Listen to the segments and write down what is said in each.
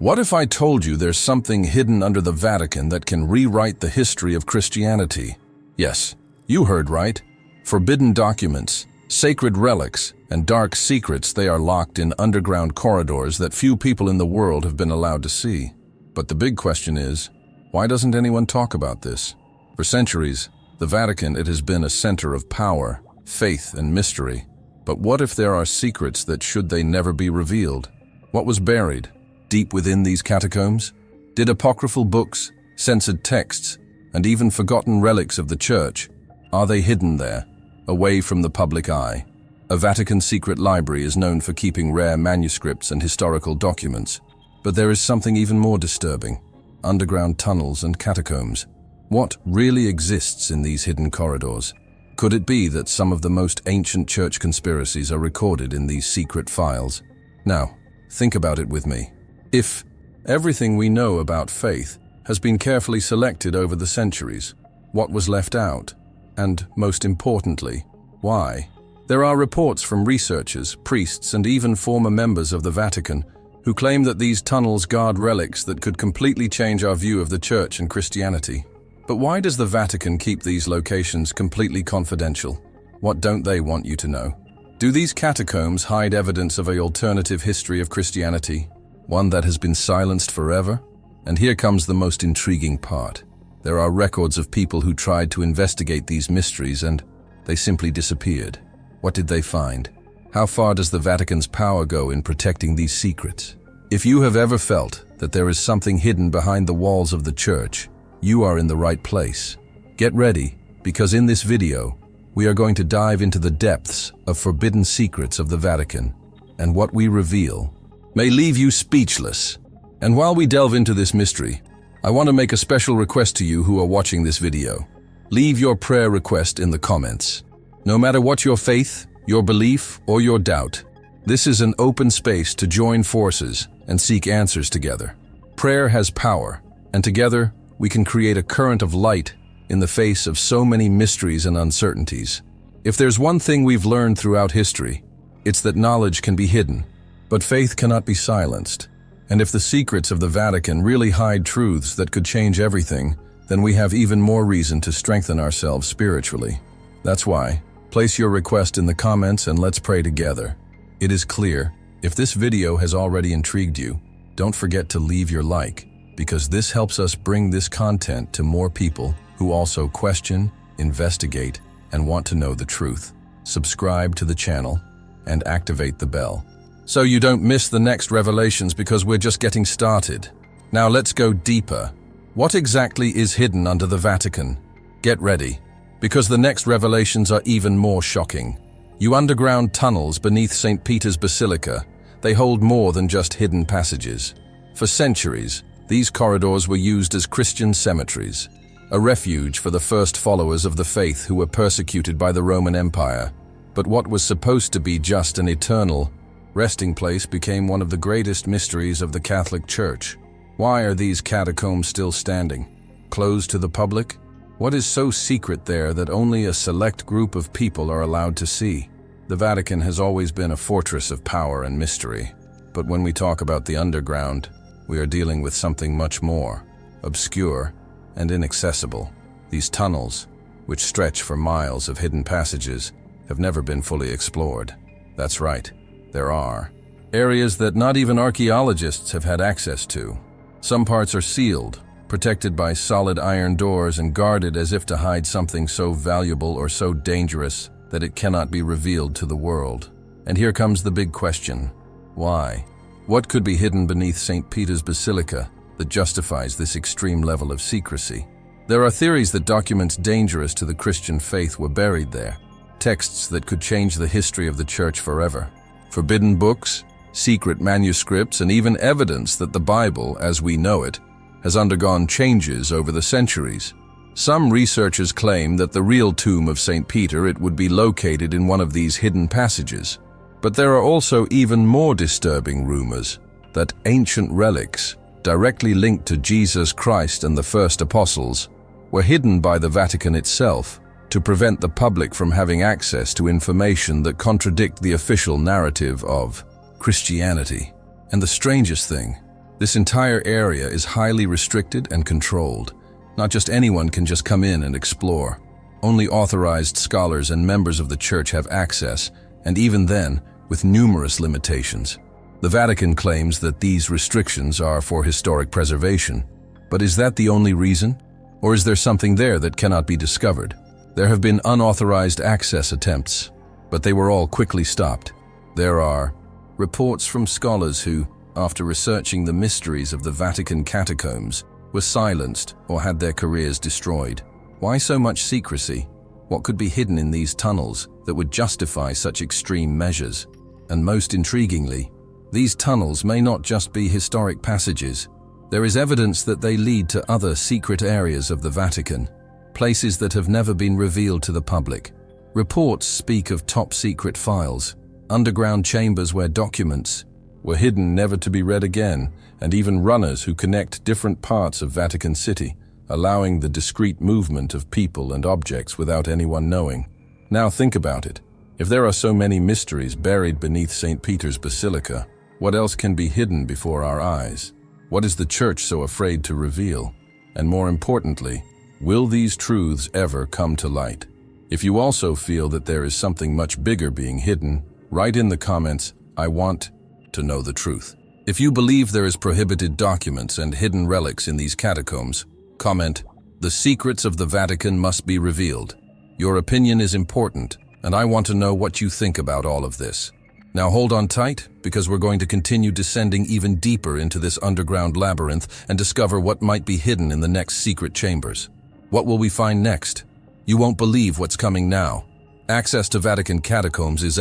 What if I told you there's something hidden under the Vatican that can rewrite the history of Christianity? Yes, you heard right. Forbidden documents, sacred relics, and dark secrets, they are locked in underground corridors that few people in the world have been allowed to see. But the big question is, why doesn't anyone talk about this? For centuries, the Vatican, it has been a center of power, faith, and mystery. But what if there are secrets that should they never be revealed? What was buried deep within these catacombs? Did apocryphal books, censored texts, and even forgotten relics of the Church, are they hidden there, away from the public eye? A Vatican secret library is known for keeping rare manuscripts and historical documents. But there is something even more disturbing: underground tunnels and catacombs. What really exists in these hidden corridors? Could it be that some of the most ancient church conspiracies are recorded in these secret files? Now, think about it with me. If everything we know about faith has been carefully selected over the centuries, what was left out? And most importantly, why? There are reports from researchers, priests, and even former members of the Vatican who claim that these tunnels guard relics that could completely change our view of the Church and Christianity. But why does the Vatican keep these locations completely confidential? What don't they want you to know? Do these catacombs hide evidence of an alternative history of Christianity, one that has been silenced forever? And here comes the most intriguing part. There are records of people who tried to investigate these mysteries and they simply disappeared. What did they find? How far does the Vatican's power go in protecting these secrets? If you have ever felt that there is something hidden behind the walls of the Church, you are in the right place. Get ready, because in this video, we are going to dive into the depths of forbidden secrets of the Vatican, and what we reveal may leave you speechless. And while we delve into this mystery, I want to make a special request to you who are watching this video. Leave your prayer request in the comments. No matter what your faith, your belief, or your doubt, this is an open space to join forces and seek answers together. Prayer has power, and together we can create a current of light in the face of so many mysteries and uncertainties. If there's one thing we've learned throughout history, it's that knowledge can be hidden, but faith cannot be silenced. And if the secrets of the Vatican really hide truths that could change everything, then we have even more reason to strengthen ourselves spiritually. That's why, place your request in the comments and let's pray together. It is clear, if this video has already intrigued you, don't forget to leave your like, because this helps us bring this content to more people who also question, investigate, and want to know the truth. Subscribe to the channel and activate the bell, so you don't miss the next revelations, because we're just getting started. Now let's go deeper. What exactly is hidden under the Vatican? Get ready, because the next revelations are even more shocking. You underground tunnels beneath St. Peter's Basilica, they hold more than just hidden passages. For centuries, these corridors were used as Christian cemeteries, a refuge for the first followers of the faith who were persecuted by the Roman Empire. But what was supposed to be just an eternal resting place became one of the greatest mysteries of the Catholic Church. Why are these catacombs still standing, closed to the public? What is so secret there that only a select group of people are allowed to see? The Vatican has always been a fortress of power and mystery. But when we talk about the underground, we are dealing with something much more obscure and inaccessible. These tunnels, which stretch for miles of hidden passages, have never been fully explored. That's right, there are areas that not even archaeologists have had access to. Some parts are sealed, protected by solid iron doors and guarded as if to hide something so valuable or so dangerous that it cannot be revealed to the world. And here comes the big question: why? What could be hidden beneath St. Peter's Basilica that justifies this extreme level of secrecy? There are theories that documents dangerous to the Christian faith were buried there, texts that could change the history of the Church forever, forbidden books, secret manuscripts, and even evidence that the Bible, as we know it, has undergone changes over the centuries. Some researchers claim that the real tomb of St. Peter, it would be located in one of these hidden passages. But there are also even more disturbing rumors that ancient relics, directly linked to Jesus Christ and the first apostles, were hidden by the Vatican itself to prevent the public from having access to information that contradict the official narrative of Christianity. And the strangest thing, This entire area is highly restricted and controlled. Not just anyone can just come in and explore. Only authorized scholars and members of the church have access, and even then, with numerous limitations. The Vatican claims that these restrictions are for historic preservation. But is that the only reason? Or is there something there that cannot be discovered? There have been unauthorized access attempts, but they were all quickly stopped. There are reports from scholars who, after researching the mysteries of the Vatican Catacombs, were silenced or had their careers destroyed. Why so much secrecy? What could be hidden in these tunnels that would justify such extreme measures? And most intriguingly, these tunnels may not just be historic passages. There is evidence that they lead to other secret areas of the Vatican, places that have never been revealed to the public. Reports speak of top-secret files, underground chambers where documents were hidden never to be read again, and even runners who connect different parts of Vatican City, allowing the discreet movement of people and objects without anyone knowing. Now think about it. If there are so many mysteries buried beneath St. Peter's Basilica, what else can be hidden before our eyes? What is the Church so afraid to reveal? And more importantly, will these truths ever come to light? If you also feel that there is something much bigger being hidden, write in the comments, "I want to know the truth." If you believe there is prohibited documents and hidden relics in these catacombs, comment, "The secrets of the Vatican must be revealed." Your opinion is important, and I want to know what you think about all of this. Now hold on tight, because we're going to continue descending even deeper into this underground labyrinth and discover what might be hidden in the next secret chambers. What will we find next? You won't believe what's coming now. Access to Vatican catacombs is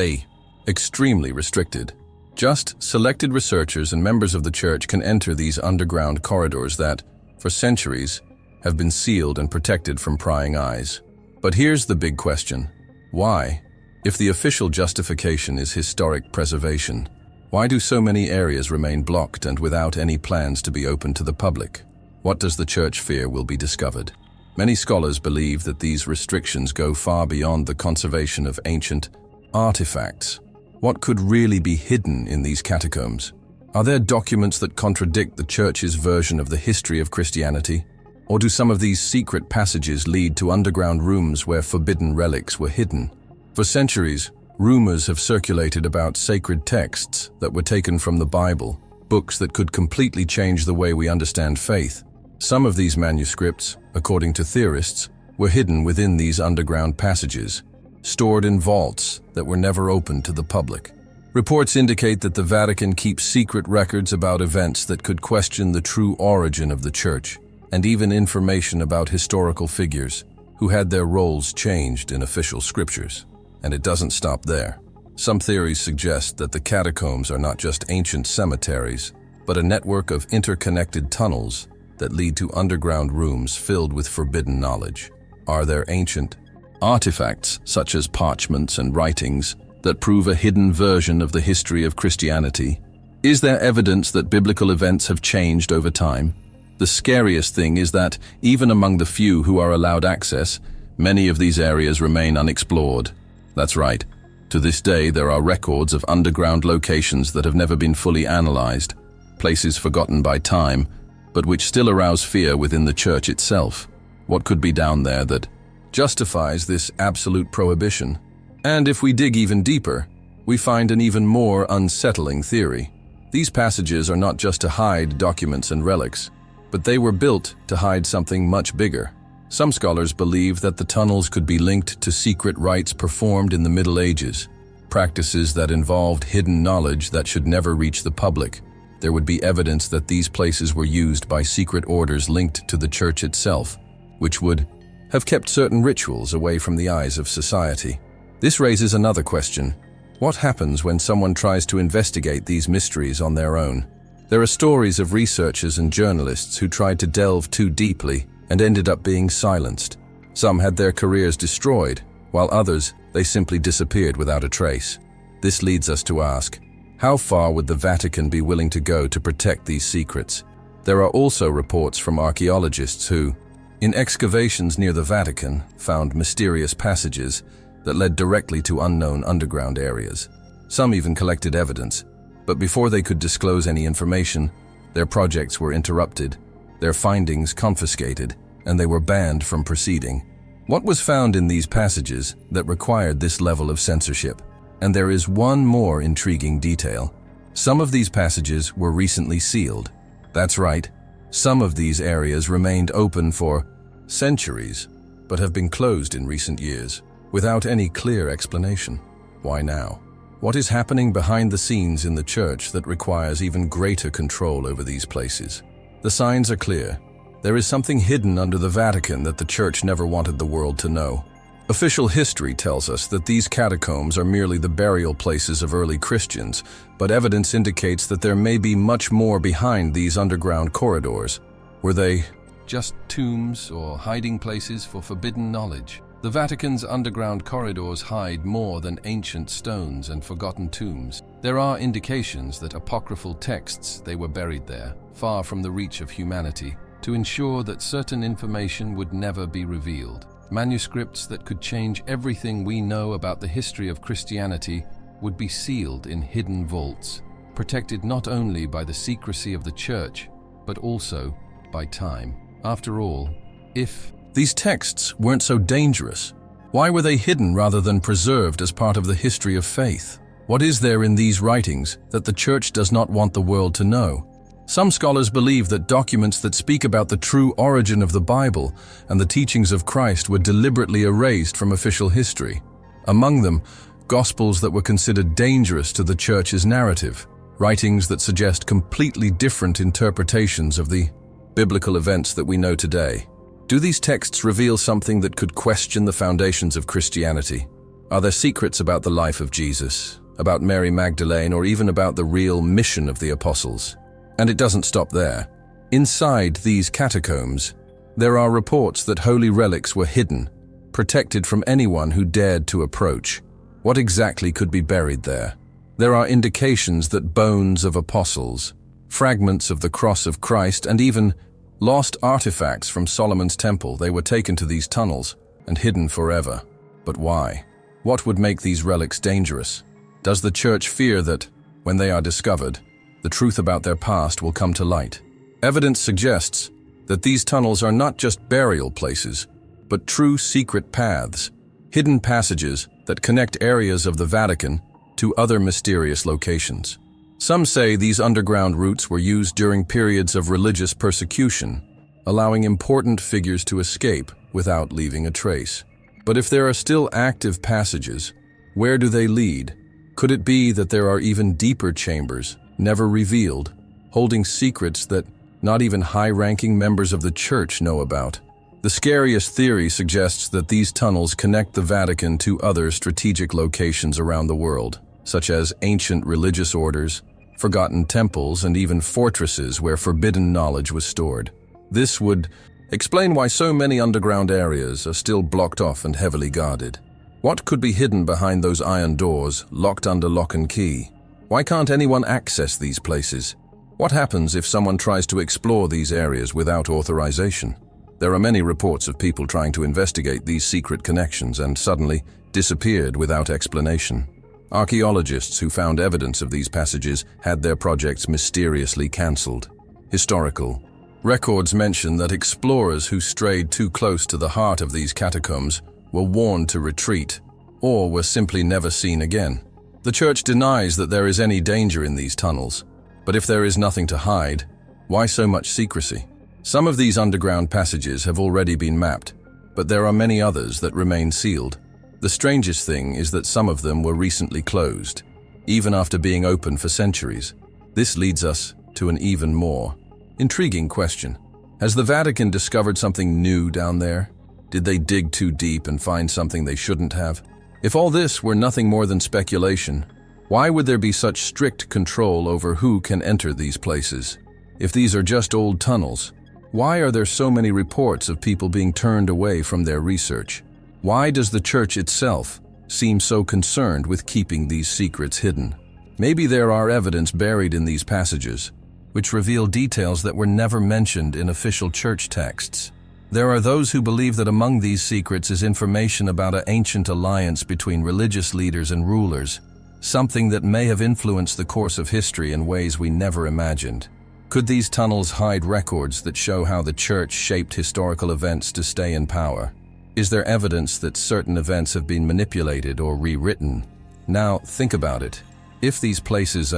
extremely restricted. Just selected researchers and members of the church can enter these underground corridors that, for centuries, have been sealed and protected from prying eyes. But here's the big question. Why? If the official justification is historic preservation, why do so many areas remain blocked and without any plans to be open to the public? What does the church fear will be discovered? Many scholars believe that these restrictions go far beyond the conservation of ancient artifacts. What could really be hidden in these catacombs? Are there documents that contradict the Church's version of the history of Christianity? Or do some of these secret passages lead to underground rooms where forbidden relics were hidden? For centuries, rumors have circulated about sacred texts that were taken from the Bible, books that could completely change the way we understand faith. Some of these manuscripts, according to theorists, were hidden within these underground passages, stored in vaults that were never opened to the public. Reports indicate that the Vatican keeps secret records about events that could question the true origin of the Church, and even information about historical figures who had their roles changed in official scriptures. And it doesn't stop there. Some theories suggest that the catacombs are not just ancient cemeteries, but a network of interconnected tunnels that lead to underground rooms filled with forbidden knowledge. Are there ancient artifacts, such as parchments and writings, that prove a hidden version of the history of Christianity? Is there evidence that biblical events have changed over time? The scariest thing is that, even among the few who are allowed access, many of these areas remain unexplored. That's right. To this day, there are records of underground locations that have never been fully analyzed, places forgotten by time, but which still arouse fear within the Church itself. What could be down there that justifies this absolute prohibition? And if we dig even deeper, we find an even more unsettling theory. These passages are not just to hide documents and relics, but they were built to hide something much bigger. Some scholars believe that the tunnels could be linked to secret rites performed in the Middle Ages, practices that involved hidden knowledge that should never reach the public. There would be evidence that these places were used by secret orders linked to the Church itself, which would have kept certain rituals away from the eyes of society. This raises another question. What happens when someone tries to investigate these mysteries on their own? There are stories of researchers and journalists who tried to delve too deeply and ended up being silenced. Some had their careers destroyed, while others, they simply disappeared without a trace. This leads us to ask, how far would the Vatican be willing to go to protect these secrets? There are also reports from archaeologists who, in excavations near the Vatican, found mysterious passages that led directly to unknown underground areas. Some even collected evidence, but before they could disclose any information, Their projects were interrupted, their findings confiscated, and they were banned from proceeding. What was found in these passages that required this level of censorship? And there is one more intriguing detail. Some of these passages were recently sealed. That's right, some of these areas remained open for centuries, but have been closed in recent years, without any clear explanation. Why now? What is happening behind the scenes in the church that requires even greater control over these places? The signs are clear. There is something hidden under the Vatican that the church never wanted the world to know. Official history tells us that these catacombs are merely the burial places of early Christians, but evidence indicates that there may be much more behind these underground corridors. Were they just tombs or hiding places for forbidden knowledge? The Vatican's underground corridors hide more than ancient stones and forgotten tombs. There are indications that apocryphal texts they were buried there, far from the reach of humanity, to ensure that certain information would never be revealed. Manuscripts that could change everything we know about the history of Christianity would be sealed in hidden vaults, protected not only by the secrecy of the church, but also by time. After all, if these texts weren't so dangerous, why were they hidden rather than preserved as part of the history of faith? What is there in these writings that the church does not want the world to know? Some scholars believe that documents that speak about the true origin of the Bible and the teachings of Christ were deliberately erased from official history. Among them, Gospels that were considered dangerous to the church's narrative, writings that suggest completely different interpretations of the biblical events that we know today. Do these texts reveal something that could question the foundations of Christianity? Are there secrets about the life of Jesus, about Mary Magdalene, or even about the real mission of the apostles? And it doesn't stop there. Inside these catacombs, there are reports that holy relics were hidden, protected from anyone who dared to approach. What exactly could be buried there? There are indications that bones of apostles, fragments of the cross of Christ, and even lost artifacts from Solomon's temple, they were taken to these tunnels and hidden forever. But why? What would make these relics dangerous? Does the church fear that, when they are discovered, the truth about their past will come to light? Evidence suggests that these tunnels are not just burial places, but true secret paths, hidden passages that connect areas of the Vatican to other mysterious locations. Some say these underground routes were used during periods of religious persecution, allowing important figures to escape without leaving a trace. But if there are still active passages, where do they lead? Could it be that there are even deeper chambers, never revealed, holding secrets that not even high-ranking members of the church know about? The scariest theory suggests that these tunnels connect the Vatican to other strategic locations around the world, such as ancient religious orders, forgotten temples, and even fortresses where forbidden knowledge was stored. This would explain why so many underground areas are still blocked off and heavily guarded. What could be hidden behind those iron doors, locked under lock and key? Why can't anyone access these places? What happens if someone tries to explore these areas without authorization? There are many reports of people trying to investigate these secret connections and suddenly disappeared without explanation. Archaeologists who found evidence of these passages had their projects mysteriously cancelled. Historical records mention that explorers who strayed too close to the heart of these catacombs were warned to retreat, or were simply never seen again. The church denies that there is any danger in these tunnels, but if there is nothing to hide, why so much secrecy? Some of these underground passages have already been mapped, but there are many others that remain sealed. The strangest thing is that some of them were recently closed, even after being open for centuries. This leads us to an even more intriguing question. Has the Vatican discovered something new down there? Did they dig too deep and find something they shouldn't have? If all this were nothing more than speculation, why would there be such strict control over who can enter these places? If these are just old tunnels, why are there so many reports of people being turned away from their research? Why does the church itself seem so concerned with keeping these secrets hidden? Maybe there are evidence buried in these passages, which reveal details that were never mentioned in official church texts. There are those who believe that among these secrets is information about an ancient alliance between religious leaders and rulers, something that may have influenced the course of history in ways we never imagined. Could these tunnels hide records that show how the Church shaped historical events to stay in power? Is there evidence that certain events have been manipulated or rewritten? Now, think about it. If these places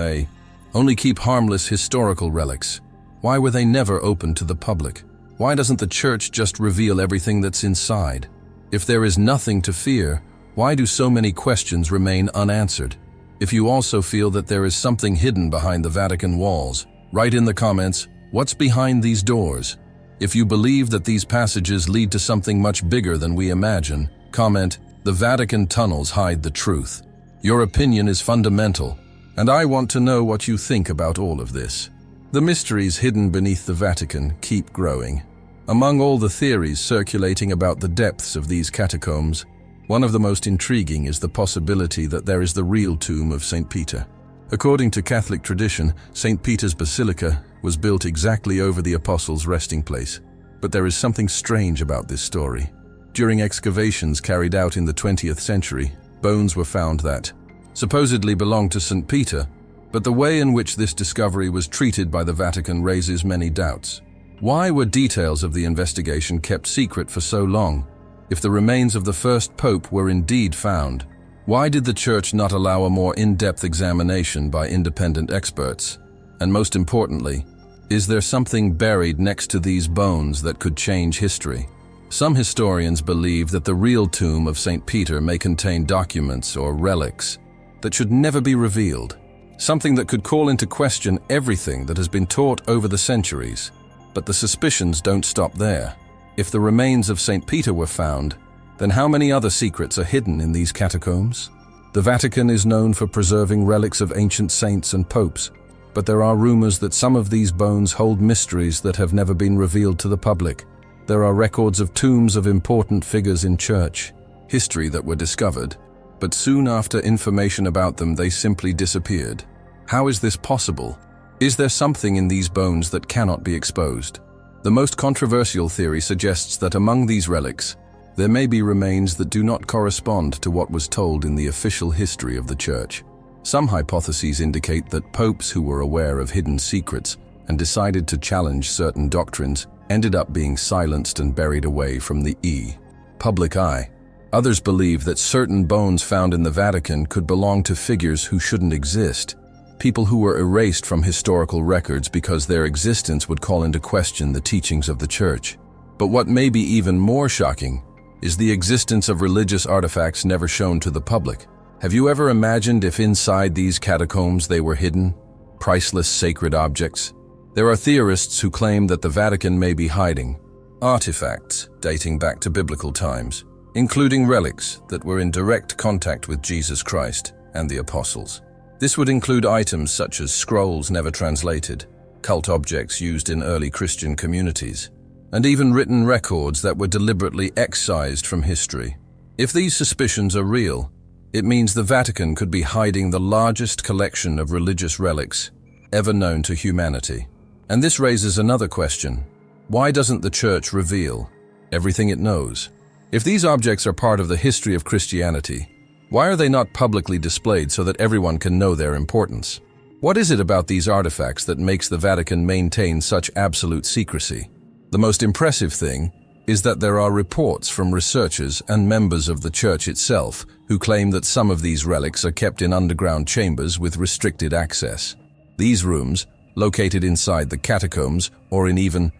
only keep harmless historical relics, why were they never opened to the public? Why doesn't the Church just reveal everything that's inside? If there is nothing to fear, why do so many questions remain unanswered? If you also feel that there is something hidden behind the Vatican walls, write in the comments, what's behind these doors? If you believe that these passages lead to something much bigger than we imagine, comment, the Vatican tunnels hide the truth. Your opinion is fundamental, and I want to know what you think about all of this. The mysteries hidden beneath the Vatican keep growing. Among all the theories circulating about the depths of these catacombs, one of the most intriguing is the possibility that there is the real tomb of St. Peter. According to Catholic tradition, St. Peter's Basilica was built exactly over the Apostles' resting place. But there is something strange about this story. During excavations carried out in the 20th century, bones were found that supposedly belonged to St. Peter, but the way in which this discovery was treated by the Vatican raises many doubts. Why were details of the investigation kept secret for so long? If the remains of the first pope were indeed found, why did the Church not allow a more in-depth examination by independent experts? And most importantly, is there something buried next to these bones that could change history? Some historians believe that the real tomb of St. Peter may contain documents or relics that should never be revealed, something that could call into question everything that has been taught over the centuries. But the suspicions don't stop there. If the remains of St. Peter were found, then how many other secrets are hidden in these catacombs? The Vatican is known for preserving relics of ancient saints and popes, but there are rumors that some of these bones hold mysteries that have never been revealed to the public. There are records of tombs of important figures in church history that were discovered, but soon after information about them they simply disappeared. How is this possible? Is there something in these bones that cannot be exposed? The most controversial theory suggests that among these relics, there may be remains that do not correspond to what was told in the official history of the Church. Some hypotheses indicate that popes who were aware of hidden secrets and decided to challenge certain doctrines ended up being silenced and buried away from the public eye. Others believe that certain bones found in the Vatican could belong to figures who shouldn't exist, people who were erased from historical records because their existence would call into question the teachings of the Church. But what may be even more shocking is the existence of religious artifacts never shown to the public. Have you ever imagined if inside these catacombs they were hidden, priceless sacred objects? There are theorists who claim that the Vatican may be hiding artifacts dating back to biblical times, including relics that were in direct contact with Jesus Christ and the Apostles. This would include items such as scrolls never translated, cult objects used in early Christian communities, and even written records that were deliberately excised from history. If these suspicions are real, it means the Vatican could be hiding the largest collection of religious relics ever known to humanity. And this raises another question. Why doesn't the Church reveal everything it knows? If these objects are part of the history of Christianity, why are they not publicly displayed so that everyone can know their importance? What is it about these artifacts that makes the Vatican maintain such absolute secrecy? The most impressive thing is that there are reports from researchers and members of the Church itself who claim that some of these relics are kept in underground chambers with restricted access. These rooms, located inside the catacombs or in even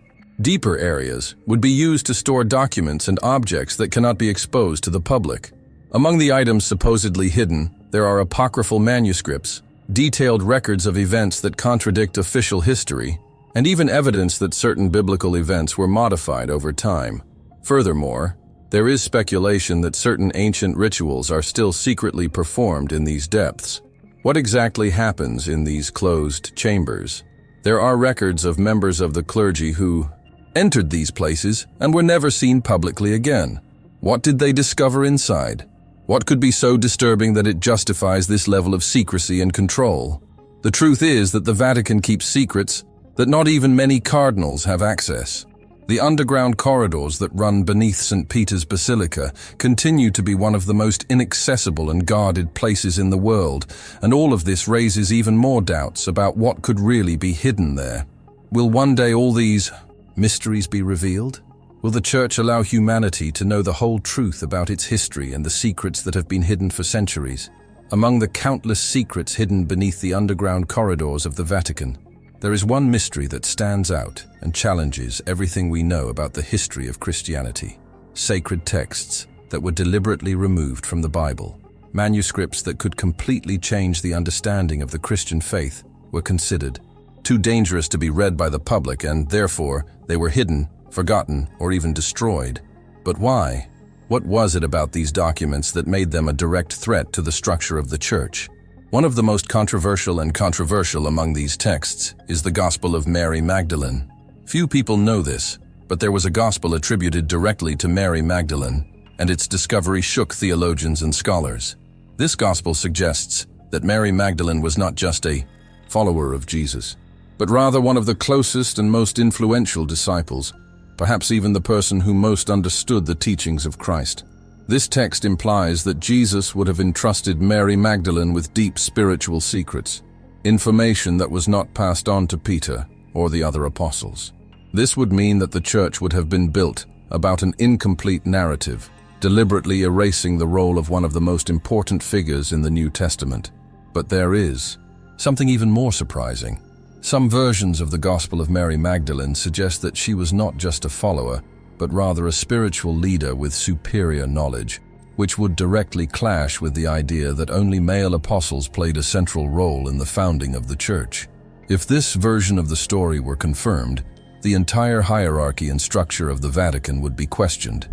deeper areas, would be used to store documents and objects that cannot be exposed to the public. Among the items supposedly hidden, there are apocryphal manuscripts, detailed records of events that contradict official history, and even evidence that certain biblical events were modified over time. Furthermore, there is speculation that certain ancient rituals are still secretly performed in these depths. What exactly happens in these closed chambers? There are records of members of the clergy who entered these places and were never seen publicly again. What did they discover inside? What could be so disturbing that it justifies this level of secrecy and control? The truth is that the Vatican keeps secrets that not even many cardinals have access. The underground corridors that run beneath St. Peter's Basilica continue to be one of the most inaccessible and guarded places in the world, and all of this raises even more doubts about what could really be hidden there. Will one day all these mysteries be revealed? Will the Church allow humanity to know the whole truth about its history and the secrets that have been hidden for centuries? Among the countless secrets hidden beneath the underground corridors of the Vatican, there is one mystery that stands out and challenges everything we know about the history of Christianity. Sacred texts that were deliberately removed from the Bible. Manuscripts that could completely change the understanding of the Christian faith were considered too dangerous to be read by the public, and therefore they were hidden, forgotten, or even destroyed. But why? What was it about these documents that made them a direct threat to the structure of the Church? One of the most controversial among these texts is the Gospel of Mary Magdalene. Few people know this, but there was a gospel attributed directly to Mary Magdalene, and its discovery shook theologians and scholars. This gospel suggests that Mary Magdalene was not just a follower of Jesus, but rather one of the closest and most influential disciples, perhaps even the person who most understood the teachings of Christ. This text implies that Jesus would have entrusted Mary Magdalene with deep spiritual secrets, information that was not passed on to Peter or the other apostles. This would mean that the Church would have been built about an incomplete narrative, deliberately erasing the role of one of the most important figures in the New Testament. But there is something even more surprising. Some versions of the Gospel of Mary Magdalene suggest that she was not just a follower, but rather a spiritual leader with superior knowledge, which would directly clash with the idea that only male apostles played a central role in the founding of the Church. If this version of the story were confirmed, the entire hierarchy and structure of the Vatican would be questioned,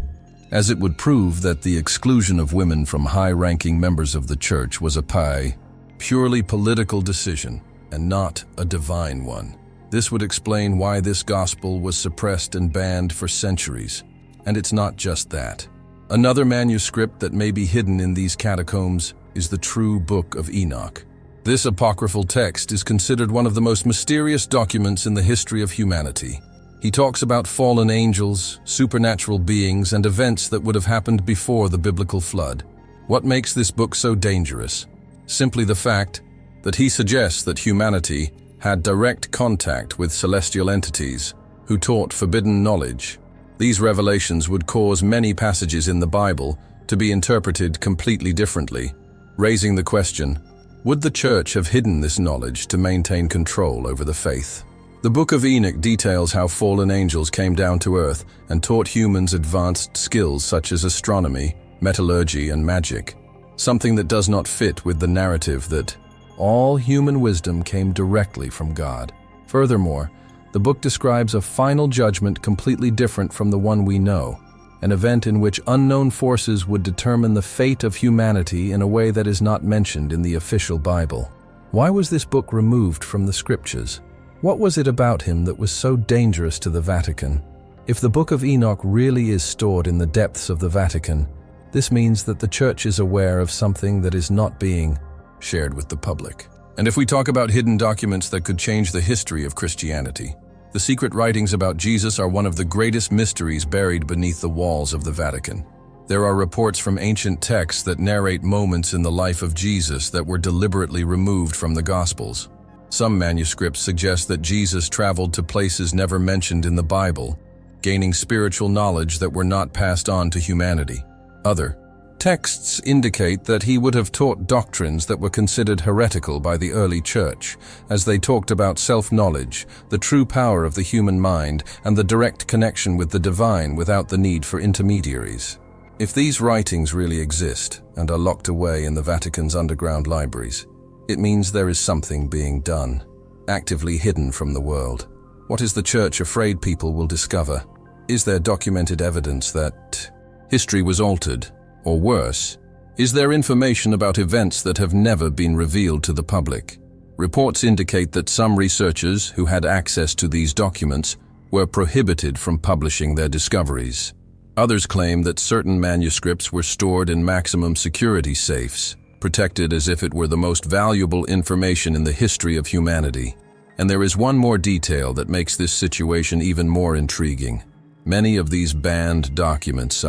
as it would prove that the exclusion of women from high-ranking members of the Church was a purely political decision, and not a divine one. This would explain why this gospel was suppressed and banned for centuries. And it's not just that. Another manuscript that may be hidden in these catacombs is the true Book of Enoch. This apocryphal text is considered one of the most mysterious documents in the history of humanity. He talks about fallen angels, supernatural beings, and events that would have happened before the biblical flood. What makes this book so dangerous? Simply the fact that he suggests that humanity had direct contact with celestial entities who taught forbidden knowledge. These revelations would cause many passages in the Bible to be interpreted completely differently, raising the question, would the Church have hidden this knowledge to maintain control over the faith? The Book of Enoch details how fallen angels came down to earth and taught humans advanced skills such as astronomy, metallurgy, and magic, something that does not fit with the narrative that all human wisdom came directly from God. Furthermore, the book describes a final judgment completely different from the one we know, an event in which unknown forces would determine the fate of humanity in a way that is not mentioned in the official Bible. Why was this book removed from the scriptures? What was it about him that was so dangerous to the Vatican? If the Book of Enoch really is stored in the depths of the Vatican, this means that the Church is aware of something that is not being shared with the public. And if we talk about hidden documents that could change the history of Christianity, the secret writings about Jesus are one of the greatest mysteries buried beneath the walls of the Vatican. There are reports from ancient texts that narrate moments in the life of Jesus that were deliberately removed from the Gospels. Some manuscripts suggest that Jesus traveled to places never mentioned in the Bible, gaining spiritual knowledge that were not passed on to humanity. Other texts indicate that he would have taught doctrines that were considered heretical by the early Church, as they talked about self-knowledge, the true power of the human mind, and the direct connection with the divine without the need for intermediaries. If these writings really exist and are locked away in the Vatican's underground libraries, it means there is something being done, actively hidden from the world. What is the Church afraid people will discover? Is there documented evidence that history was altered? Or worse, is there information about events that have never been revealed to the public? Reports indicate that some researchers who had access to these documents were prohibited from publishing their discoveries. Others claim that certain manuscripts were stored in maximum security safes, protected as if it were the most valuable information in the history of humanity. And there is one more detail that makes this situation even more intriguing. Many of these banned documents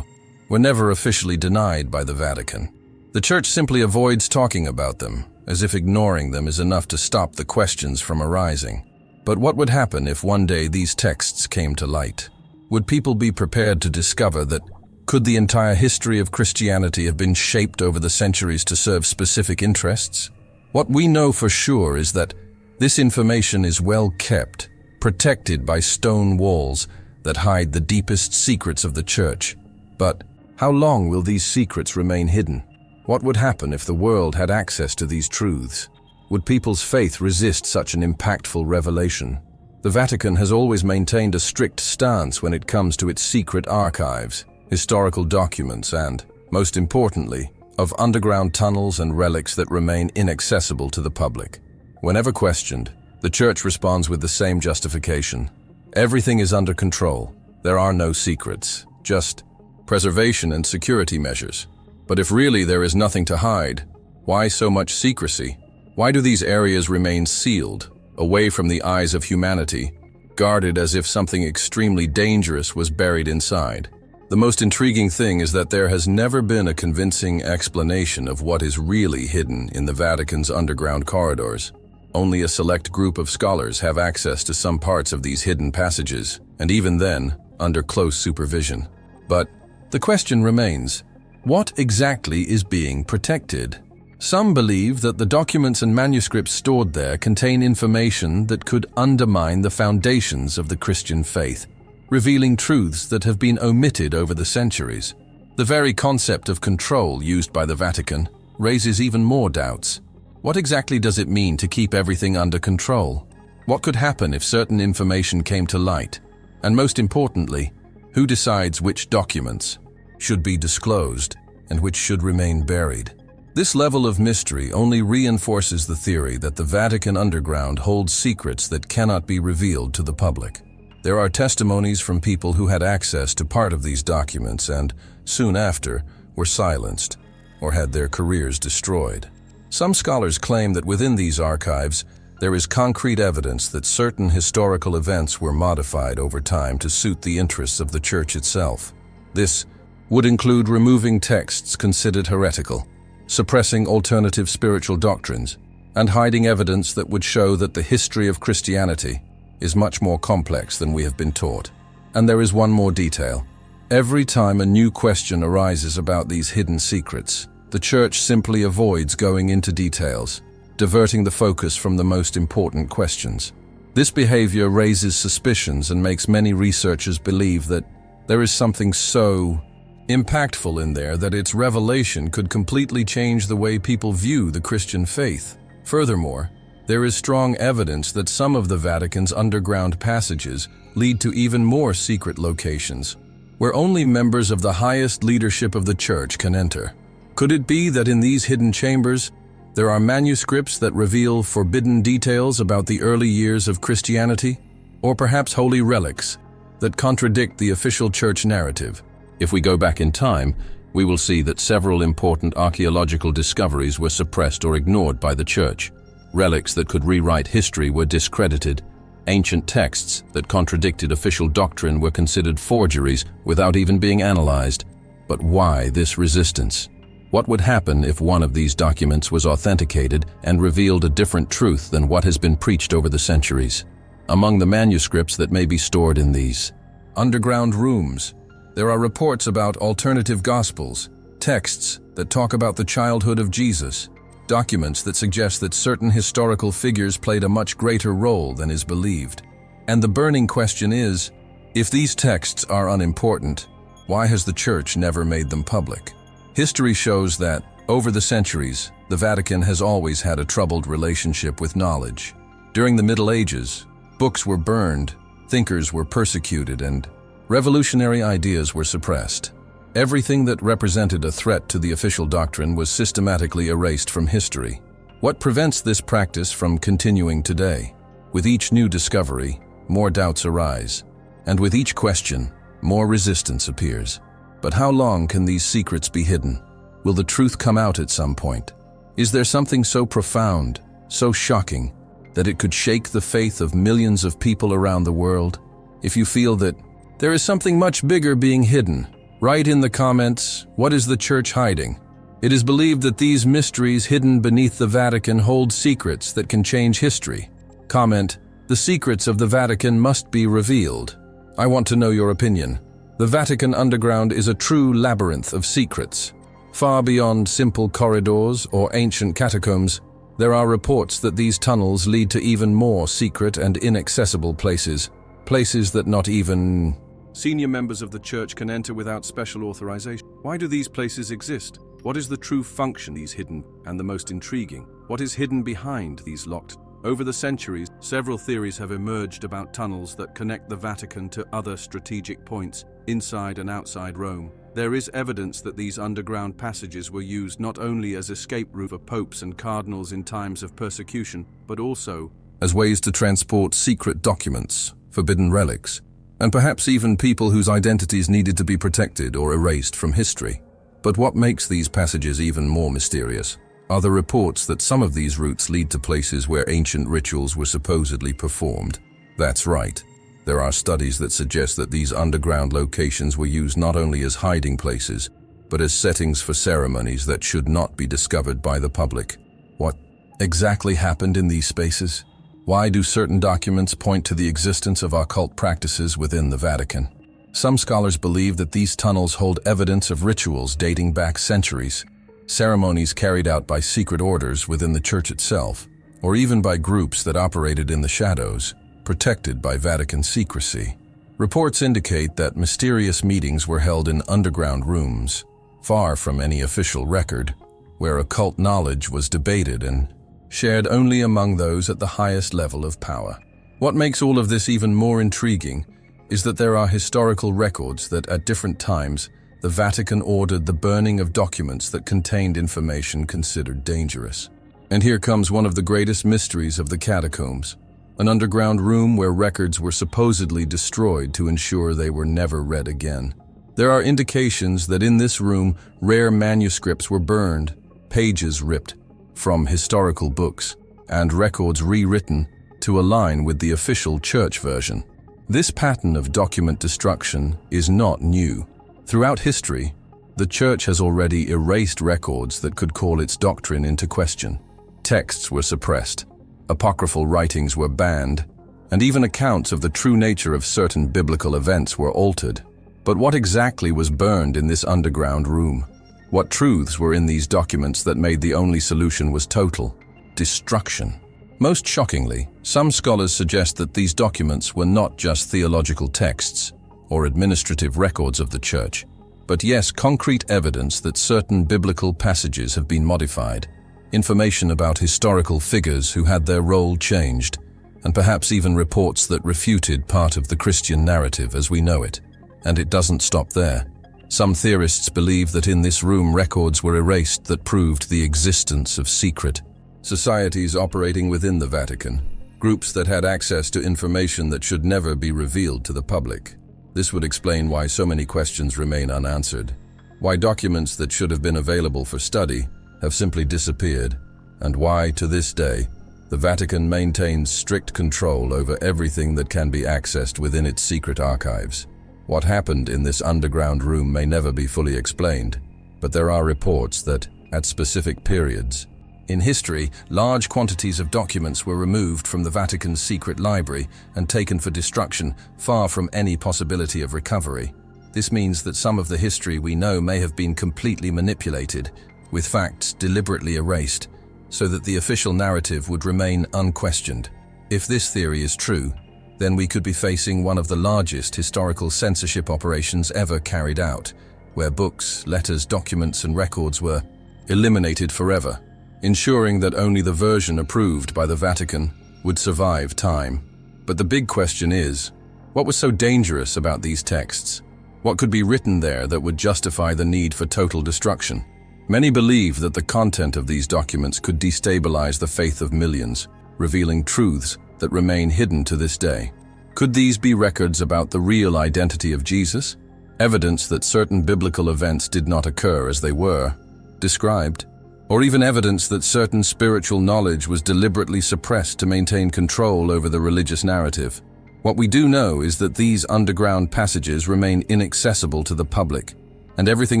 were never officially denied by the Vatican. The Church simply avoids talking about them, as if ignoring them is enough to stop the questions from arising. But what would happen if one day these texts came to light? Would people be prepared to discover that could the entire history of Christianity have been shaped over the centuries to serve specific interests? What we know for sure is that this information is well kept, protected by stone walls that hide the deepest secrets of the Church. But how long will these secrets remain hidden? What would happen if the world had access to these truths? Would people's faith resist such an impactful revelation? The Vatican has always maintained a strict stance when it comes to its secret archives, historical documents, and, most importantly, of underground tunnels and relics that remain inaccessible to the public. Whenever questioned, the Church responds with the same justification. Everything is under control. There are no secrets, just preservation and security measures. But if really there is nothing to hide, why so much secrecy? Why do these areas remain sealed, away from the eyes of humanity, guarded as if something extremely dangerous was buried inside? The most intriguing thing is that there has never been a convincing explanation of what is really hidden in the Vatican's underground corridors. Only a select group of scholars have access to some parts of these hidden passages, and even then, under close supervision. But the question remains, what exactly is being protected? Some believe that the documents and manuscripts stored there contain information that could undermine the foundations of the Christian faith, revealing truths that have been omitted over the centuries. The very concept of control used by the Vatican raises even more doubts. What exactly does it mean to keep everything under control? What could happen if certain information came to light? And most importantly, who decides which documents should be disclosed and which should remain buried? This level of mystery only reinforces the theory that the Vatican underground holds secrets that cannot be revealed to the public. There are testimonies from people who had access to part of these documents and, soon after, were silenced or had their careers destroyed. Some scholars claim that within these archives, there is concrete evidence that certain historical events were modified over time to suit the interests of the Church itself. This would include removing texts considered heretical, suppressing alternative spiritual doctrines, and hiding evidence that would show that the history of Christianity is much more complex than we have been taught. And there is one more detail. Every time a new question arises about these hidden secrets, the Church simply avoids going into details, diverting the focus from the most important questions. This behavior raises suspicions and makes many researchers believe that there is something so impactful in there that its revelation could completely change the way people view the Christian faith. Furthermore, there is strong evidence that some of the Vatican's underground passages lead to even more secret locations, where only members of the highest leadership of the Church can enter. Could it be that in these hidden chambers, there are manuscripts that reveal forbidden details about the early years of Christianity? Or perhaps holy relics that contradict the official Church narrative? If we go back in time, we will see that several important archaeological discoveries were suppressed or ignored by the Church. Relics that could rewrite history were discredited. Ancient texts that contradicted official doctrine were considered forgeries without even being analyzed. But why this resistance? What would happen if one of these documents was authenticated and revealed a different truth than what has been preached over the centuries? Among the manuscripts that may be stored in these underground rooms, there are reports about alternative gospels, texts that talk about the childhood of Jesus, documents that suggest that certain historical figures played a much greater role than is believed. And the burning question is, if these texts are unimportant, why has the Church never made them public? History shows that, over the centuries, the Vatican has always had a troubled relationship with knowledge. During the Middle Ages, books were burned, thinkers were persecuted, and revolutionary ideas were suppressed. Everything that represented a threat to the official doctrine was systematically erased from history. What prevents this practice from continuing today? With each new discovery, more doubts arise, and with each question, more resistance appears. But how long can these secrets be hidden? Will the truth come out at some point? Is there something so profound, so shocking, that it could shake the faith of millions of people around the world? If you feel that there is something much bigger being hidden, write in the comments, what is the Church hiding? It is believed that these mysteries hidden beneath the Vatican hold secrets that can change history. Comment, The secrets of the Vatican must be revealed. I want to know your opinion. The Vatican underground is a true labyrinth of secrets. Far beyond simple corridors or ancient catacombs, there are reports that these tunnels lead to even more secret and inaccessible places. Places that not even senior members of the church can enter without special authorization. Why do these places exist? What is the true function of these hidden and the most intriguing? What is hidden behind these locked? Over the centuries, several theories have emerged about tunnels that connect the Vatican to other strategic points inside and outside Rome. There is evidence that these underground passages were used not only as escape routes for popes and cardinals in times of persecution, but also as ways to transport secret documents, forbidden relics, and perhaps even people whose identities needed to be protected or erased from history. But what makes these passages even more mysterious are the reports that some of these routes lead to places where ancient rituals were supposedly performed. That's right. There are studies that suggest that these underground locations were used not only as hiding places, but as settings for ceremonies that should not be discovered by the public. What exactly happened in these spaces? Why do certain documents point to the existence of occult practices within the Vatican? Some scholars believe that these tunnels hold evidence of rituals dating back centuries, ceremonies carried out by secret orders within the church itself, or even by groups that operated in the shadows, protected by Vatican secrecy. Reports indicate that mysterious meetings were held in underground rooms, far from any official record, where occult knowledge was debated and shared only among those at the highest level of power. What makes all of this even more intriguing is that there are historical records that at different times the Vatican ordered the burning of documents that contained information considered dangerous. And here comes one of the greatest mysteries of the catacombs, an underground room where records were supposedly destroyed to ensure they were never read again. There are indications that in this room, rare manuscripts were burned, pages ripped from historical books, and records rewritten to align with the official church version. This pattern of document destruction is not new. Throughout history, the church has already erased records that could call its doctrine into question. Texts were suppressed, apocryphal writings were banned, and even accounts of the true nature of certain biblical events were altered. But what exactly was burned in this underground room? What truths were in these documents that made the only solution was total destruction? Most shockingly, some scholars suggest that these documents were not just theological texts or administrative records of the church, but yes, concrete evidence that certain biblical passages have been modified, information about historical figures who had their role changed, and perhaps even reports that refuted part of the Christian narrative as we know it. And it doesn't stop there. Some theorists believe that in this room records were erased that proved the existence of secret societies operating within the Vatican, groups that had access to information that should never be revealed to the public. This would explain why so many questions remain unanswered, why documents that should have been available for study have simply disappeared, and why, to this day, the Vatican maintains strict control over everything that can be accessed within its secret archives. What happened in this underground room may never be fully explained, but there are reports that, at specific periods in history, large quantities of documents were removed from the Vatican's secret library and taken for destruction, far from any possibility of recovery. This means that some of the history we know may have been completely manipulated, with facts deliberately erased, so that the official narrative would remain unquestioned. If this theory is true, then we could be facing one of the largest historical censorship operations ever carried out, where books, letters, documents, and records were eliminated forever, ensuring that only the version approved by the Vatican would survive time. But the big question is, what was so dangerous about these texts? What could be written there that would justify the need for total destruction? Many believe that the content of these documents could destabilize the faith of millions, revealing truths that remain hidden to this day. Could these be records about the real identity of Jesus? Evidence that certain biblical events did not occur as they were described? Or even evidence that certain spiritual knowledge was deliberately suppressed to maintain control over the religious narrative? What we do know is that these underground passages remain inaccessible to the public, and everything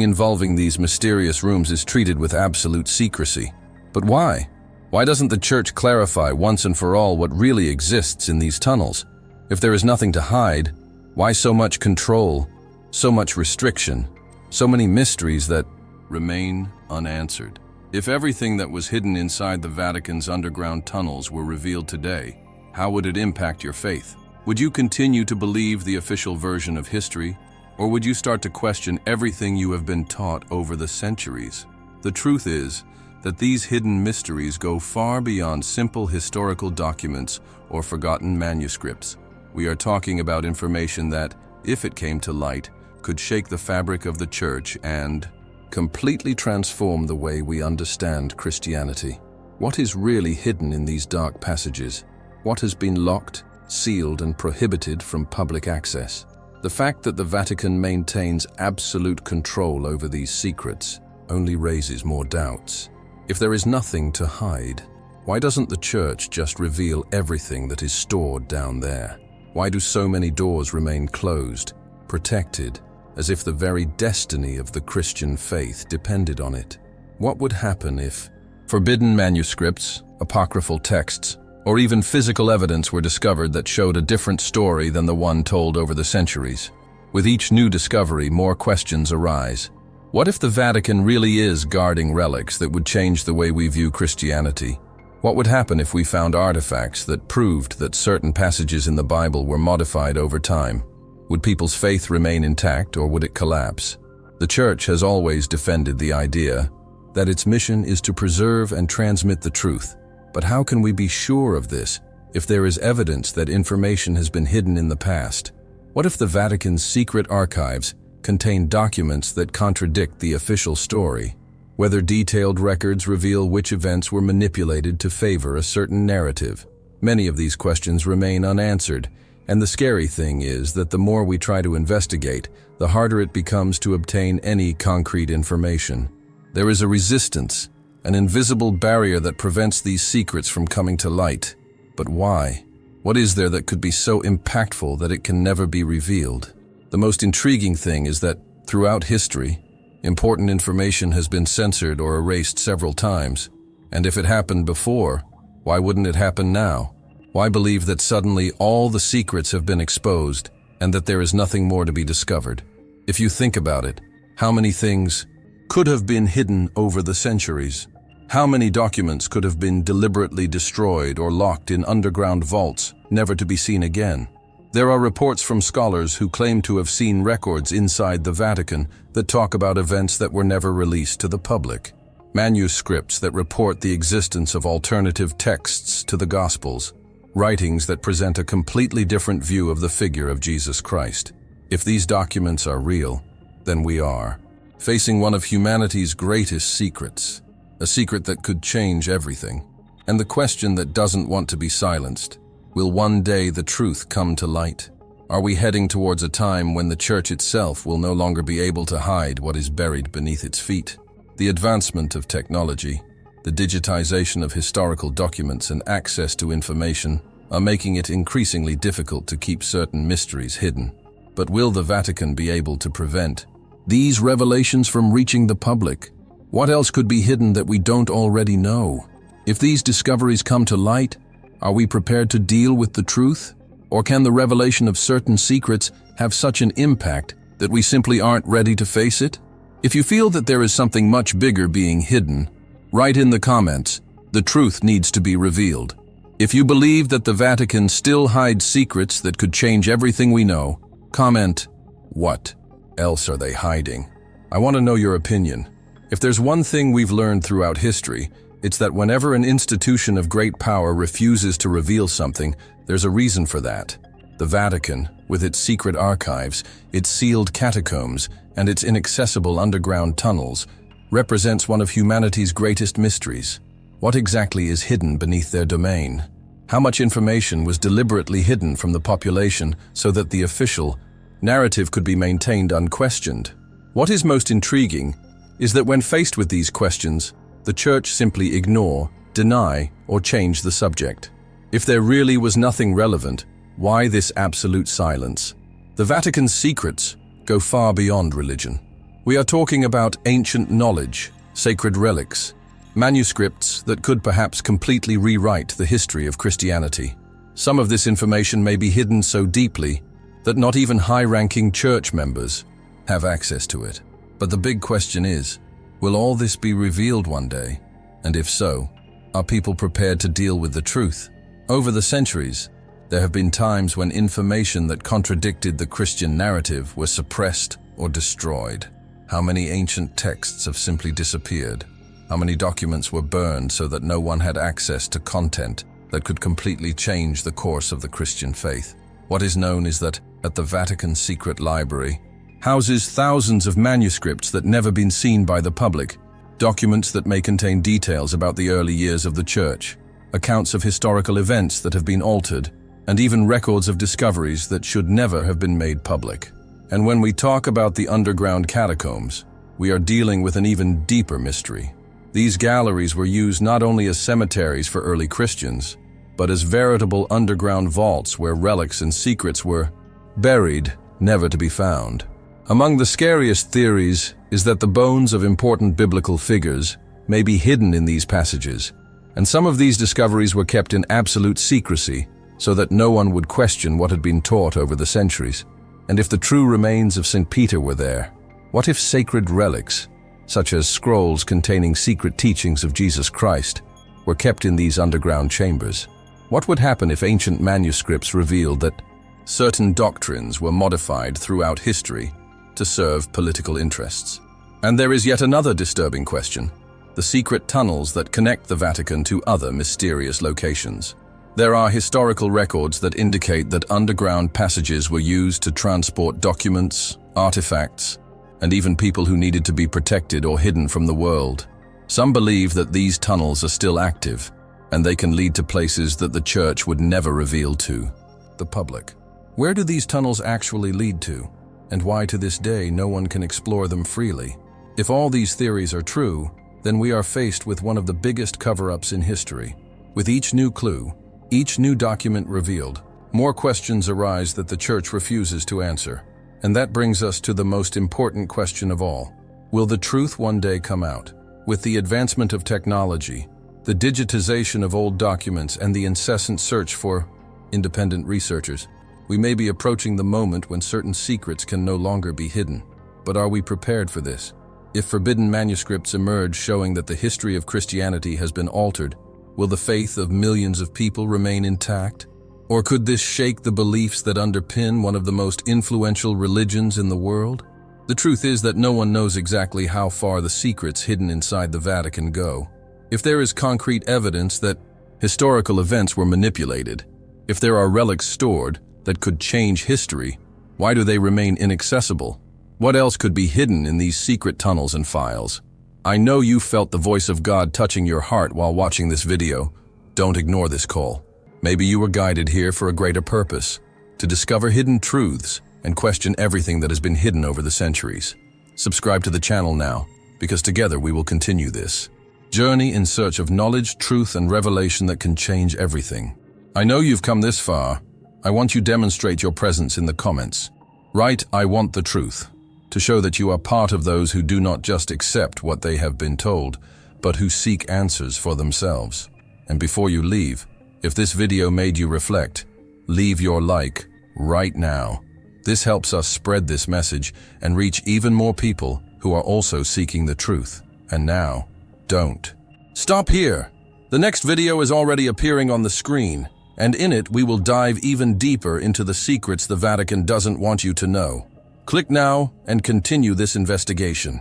involving these mysterious rooms is treated with absolute secrecy. But why? Why doesn't the Church clarify once and for all what really exists in these tunnels? If there is nothing to hide, why so much control, so much restriction, so many mysteries that remain unanswered? If everything that was hidden inside the Vatican's underground tunnels were revealed today, how would it impact your faith? Would you continue to believe the official version of history, or would you start to question everything you have been taught over the centuries? The truth is that these hidden mysteries go far beyond simple historical documents or forgotten manuscripts. We are talking about information that, if it came to light, could shake the fabric of the Church and completely transform the way we understand Christianity. What is really hidden in these dark passages? What has been locked, sealed, and prohibited from public access? The fact that the Vatican maintains absolute control over these secrets only raises more doubts. If there is nothing to hide, why doesn't the Church just reveal everything that is stored down there? Why do so many doors remain closed, protected, as if the very destiny of the Christian faith depended on it? What would happen if forbidden manuscripts, apocryphal texts, or even physical evidence were discovered that showed a different story than the one told over the centuries? With each new discovery, more questions arise. What if the Vatican really is guarding relics that would change the way we view Christianity? What would happen if we found artifacts that proved that certain passages in the Bible were modified over time? Would people's faith remain intact, or would it collapse? The Church has always defended the idea that its mission is to preserve and transmit the truth. But how can we be sure of this if there is evidence that information has been hidden in the past? What if the Vatican's secret archives contain documents that contradict the official story? Whether detailed records reveal which events were manipulated to favor a certain narrative? Many of these questions remain unanswered, and the scary thing is that the more we try to investigate, the harder it becomes to obtain any concrete information. There is a resistance, an invisible barrier that prevents these secrets from coming to light. But why? What is there that could be so impactful that it can never be revealed? The most intriguing thing is that, throughout history, important information has been censored or erased several times. And if it happened before, why wouldn't it happen now? Why believe that suddenly all the secrets have been exposed and that there is nothing more to be discovered? If you think about it, how many things could have been hidden over the centuries? How many documents could have been deliberately destroyed or locked in underground vaults, never to be seen again? There are reports from scholars who claim to have seen records inside the Vatican that talk about events that were never released to the public. Manuscripts that report the existence of alternative texts to the Gospels. Writings that present a completely different view of the figure of Jesus Christ. If these documents are real, then we are facing one of humanity's greatest secrets. A secret that could change everything. And the question that doesn't want to be silenced: will one day the truth come to light? Are we heading towards a time when the Church itself will no longer be able to hide what is buried beneath its feet? The advancement of technology, the digitization of historical documents, and access to information are making it increasingly difficult to keep certain mysteries hidden. But will the Vatican be able to prevent these revelations from reaching the public? What else could be hidden that we don't already know? If these discoveries come to light, are we prepared to deal with the truth? Or can the revelation of certain secrets have such an impact that we simply aren't ready to face it? If you feel that there is something much bigger being hidden, write in the comments, "The truth needs to be revealed." If you believe that the Vatican still hides secrets that could change everything we know, comment, "What else are they hiding?" I want to know your opinion. If there's one thing we've learned throughout history, it's that whenever an institution of great power refuses to reveal something, there's a reason for that. The Vatican, with its secret archives, its sealed catacombs, and its inaccessible underground tunnels, represents one of humanity's greatest mysteries. What exactly is hidden beneath their domain? How much information was deliberately hidden from the population so that the official narrative could be maintained unquestioned? What is most intriguing is that when faced with these questions, the Church simply ignore, deny, or change the subject. If there really was nothing relevant, why this absolute silence? The Vatican's secrets go far beyond religion. We are talking about ancient knowledge, sacred relics, manuscripts that could perhaps completely rewrite the history of Christianity. Some of this information may be hidden so deeply that not even high-ranking church members have access to it. But the big question is, will all this be revealed one day? And if so, are people prepared to deal with the truth? Over the centuries, there have been times when information that contradicted the Christian narrative was suppressed or destroyed. How many ancient texts have simply disappeared? How many documents were burned so that no one had access to content that could completely change the course of the Christian faith? What is known is that at the Vatican Secret Library houses thousands of manuscripts that never been seen by the public, documents that may contain details about the early years of the Church, accounts of historical events that have been altered, and even records of discoveries that should never have been made public. And when we talk about the underground catacombs, we are dealing with an even deeper mystery. These galleries were used not only as cemeteries for early Christians, but as veritable underground vaults where relics and secrets were buried, never to be found. Among the scariest theories is that the bones of important biblical figures may be hidden in these passages, and some of these discoveries were kept in absolute secrecy so that no one would question what had been taught over the centuries. And if the true remains of St. Peter were there, what if sacred relics, such as scrolls containing secret teachings of Jesus Christ, were kept in these underground chambers? What would happen if ancient manuscripts revealed that certain doctrines were modified throughout history to serve political interests? And there is yet another disturbing question: the secret tunnels that connect the Vatican to other mysterious locations. There are historical records that indicate that underground passages were used to transport documents, artifacts, and even people who needed to be protected or hidden from the world. Some believe that these tunnels are still active, and they can lead to places that the Church would never reveal to the public. Where do these tunnels actually lead to? And why to this day no one can explore them freely? If all these theories are true, then we are faced with one of the biggest cover-ups in history. With each new clue, each new document revealed, more questions arise that the Church refuses to answer. And that brings us to the most important question of all. Will the truth one day come out? With the advancement of technology, the digitization of old documents, and the incessant search for independent researchers, we may be approaching the moment when certain secrets can no longer be hidden. But are we prepared for this? If forbidden manuscripts emerge showing that the history of Christianity has been altered, will the faith of millions of people remain intact? Or could this shake the beliefs that underpin one of the most influential religions in the world? The truth is that no one knows exactly how far the secrets hidden inside the Vatican go. If there is concrete evidence that historical events were manipulated, if there are relics stored that could change history, why do they remain inaccessible? What else could be hidden in these secret tunnels and files? I know you felt the voice of God touching your heart while watching this video. Don't ignore this call. Maybe you were guided here for a greater purpose, to discover hidden truths and question everything that has been hidden over the centuries. Subscribe to the channel now, because together we will continue this journey in search of knowledge, truth, and revelation that can change everything. I know you've come this far. I want you to demonstrate your presence in the comments. Write, "I want the truth," to show that you are part of those who do not just accept what they have been told, but who seek answers for themselves. And before you leave, if this video made you reflect, leave your like right now. This helps us spread this message and reach even more people who are also seeking the truth. And now, don't stop here. The next video is already appearing on the screen, and in it we will dive even deeper into the secrets the Vatican doesn't want you to know. Click now and continue this investigation.